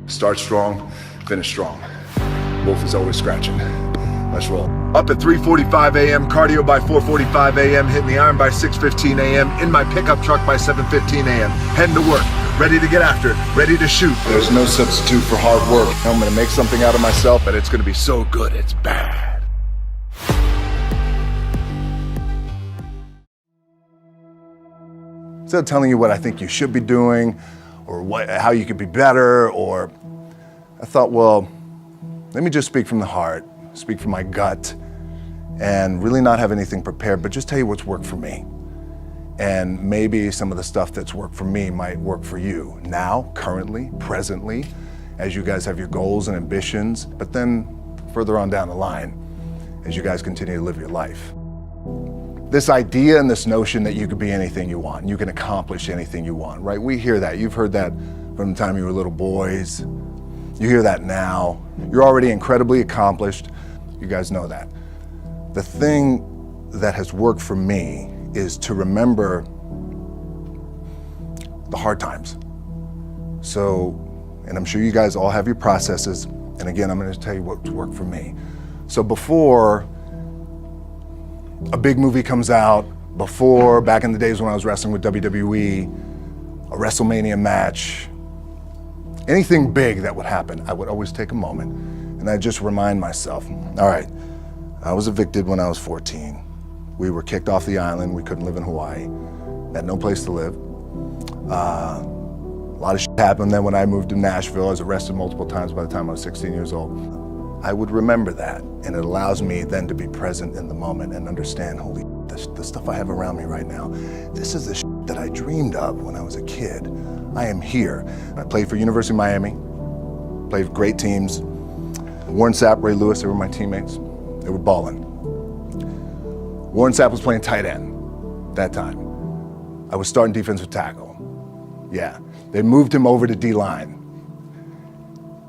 Start strong, finish strong. Wolf is always scratching. Let's roll. Up at 3:45 a.m., cardio by 4:45 a.m., hitting the iron by 6:15 a.m., in my pickup truck by 7:15 a.m., heading to work, ready to get after it, ready to shoot. There's no substitute for hard work. I'm gonna make something out of myself, but it's gonna be so good, it's bad. Instead of telling you what I think you should be doing, or how you could be better, or I thought, well, let me just speak from the heart, speak from my gut, and really not have anything prepared, but just tell you what's worked for me. And maybe some of the stuff that's worked for me might work for you now, currently, presently, as you guys have your goals and ambitions, but then further on down the line, as you guys continue to live your life. This idea and this notion that you could be anything you want, and you can accomplish anything you want, right? We hear that. You've heard that from the time you were little boys. You hear that now. You're already incredibly accomplished. You guys know that. The thing that has worked for me is to remember the hard times. So, and I'm sure you guys all have your processes. And again, I'm going to tell you what's worked for me. So before a big movie comes out, before, back in the days when I was wrestling with WWE, a WrestleMania match, anything big that would happen, I would always take a moment and I'd just remind myself, all right, I was evicted when I was 14. We were kicked off the island. We couldn't live in Hawaii. Had no place to live. A lot of shit happened then when I moved to Nashville. I was arrested multiple times by the time I was 16 years old. I would remember that, and it allows me then to be present in the moment and understand, holy, the stuff I have around me right now, this is the shit that I dreamed of when I was a kid. I am here. I played for University of Miami, played for great teams. Warren Sapp, Ray Lewis, they were my teammates. They were balling. Warren Sapp was playing tight end that time. I was starting defensive tackle. Yeah, they moved him over to D-line.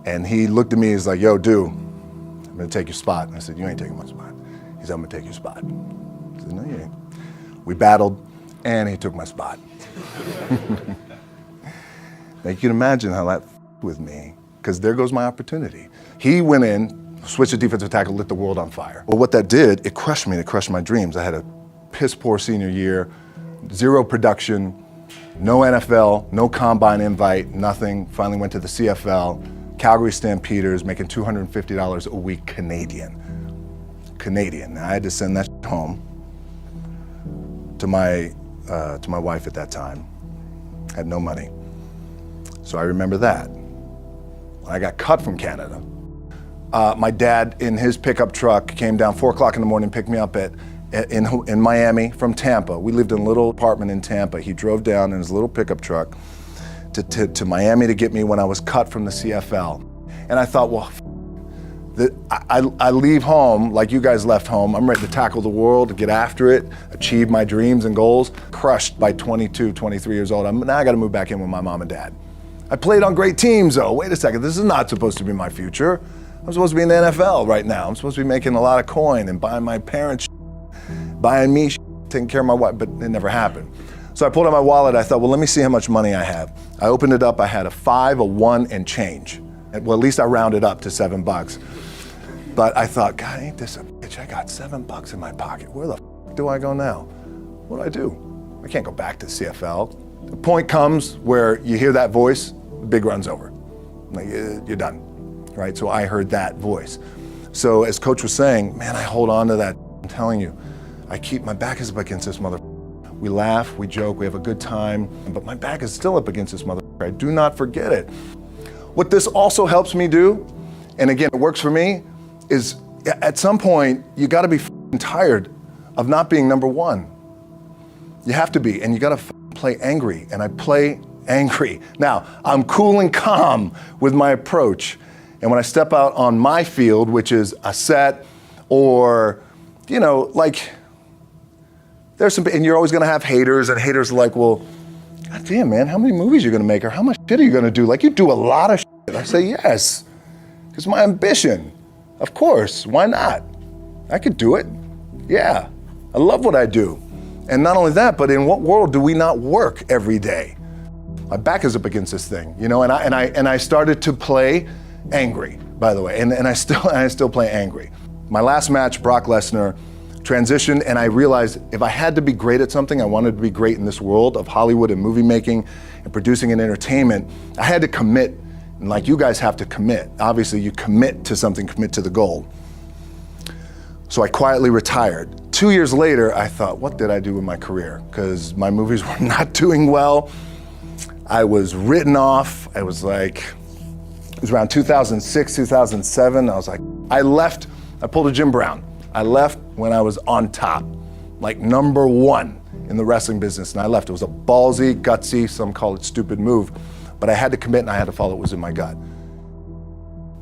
And he looked at me, he's like, yo, dude, I'm gonna take your spot. And I said, you ain't taking my spot. He said, I'm gonna take your spot. I said, no, you ain't. We battled, and he took my spot. Now you can imagine how that with me, because there goes my opportunity. He went in, switched to defensive tackle, lit the world on fire. Well, what that did, it crushed me, it crushed my dreams. I had a piss poor senior year, zero production, no NFL, no combine invite, nothing. Finally went to the CFL, Calgary Stampeders, making $250 a week Canadian. Now I had to send that home to my wife at that time. Had no money. So I remember that. When I got cut from Canada, my dad in his pickup truck came down 4 o'clock in the morning, picked me up in Miami from Tampa. We lived in a little apartment in Tampa. He drove down in his little pickup truck to Miami to get me when I was cut from the CFL. And I thought, well, I leave home like you guys left home. I'm ready to tackle the world, to get after it, achieve my dreams and goals. Crushed by 22, 23 years old. Now I gotta move back in with my mom and dad. I played on great teams though. Wait a second, this is not supposed to be my future. I'm supposed to be in the NFL right now. I'm supposed to be making a lot of coin and buying my parents buying me taking care of my wife, but it never happened. So I pulled out my wallet, I thought, well, let me see how much money I have. I opened it up, I had a 5, a 1, and change. Well, at least I rounded up to $7. But I thought, God, ain't this a bitch? I got $7 in my pocket. Where the f do I go now? What do I do? I can't go back to CFL. The point comes where you hear that voice, the big run's over. Like, you're done, right? So I heard that voice. So as Coach was saying, man, I hold on to that. I'm telling you, I keep, my back is up against this mother. We laugh, we joke, we have a good time, but my back is still up against this mother. I do not forget it. What this also helps me do, and again, it works for me, is at some point, you gotta be tired of not being number one. You have to be, and you gotta play angry, and I play angry. Now, I'm cool and calm with my approach, and when I step out on my field, which is a set, or, you know, like, there's some, and you're always gonna have haters, and haters are like, well, God damn, man, how many movies are you gonna make, or how much shit are you gonna do? Like, you do a lot of shit. I say, yes, it's my ambition. Of course, why not? I could do it. Yeah, I love what I do. And not only that, but in what world do we not work every day? my back is up against this thing, you know, and I started to play angry, by the way, and I still play angry. My last match, Brock Lesnar, transitioned, and I realized if I had to be great at something, I wanted to be great in this world of Hollywood and movie making and producing and entertainment, I had to commit, and like you guys have to commit. Obviously, you commit to something, commit to the goal. So I quietly retired. 2 years later, I thought, what did I do with my career? Because my movies were not doing well. I was written off. It was around 2006, 2007. I was like, I pulled a Jim Brown. I left when I was on top, like number one in the wrestling business, and I left. It was a ballsy, gutsy, some call it stupid move, but I had to commit and I had to follow what was in my gut.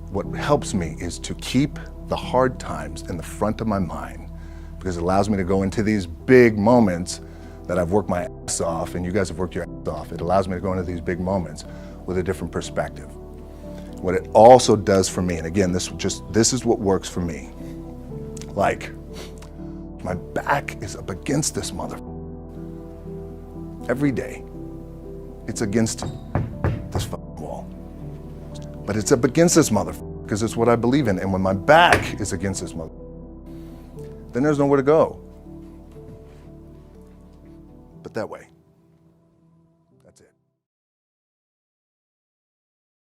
What helps me is to keep the hard times in the front of my mind, because it allows me to go into these big moments that I've worked my ass off and you guys have worked your ass off. It allows me to go into these big moments with a different perspective. What it also does for me, and again, this is what works for me. Like, my back is up against this mother. Every day, it's against this wall. But it's up against this mother because it's what I believe in. And when my back is against this mother, then there's nowhere to go but that way.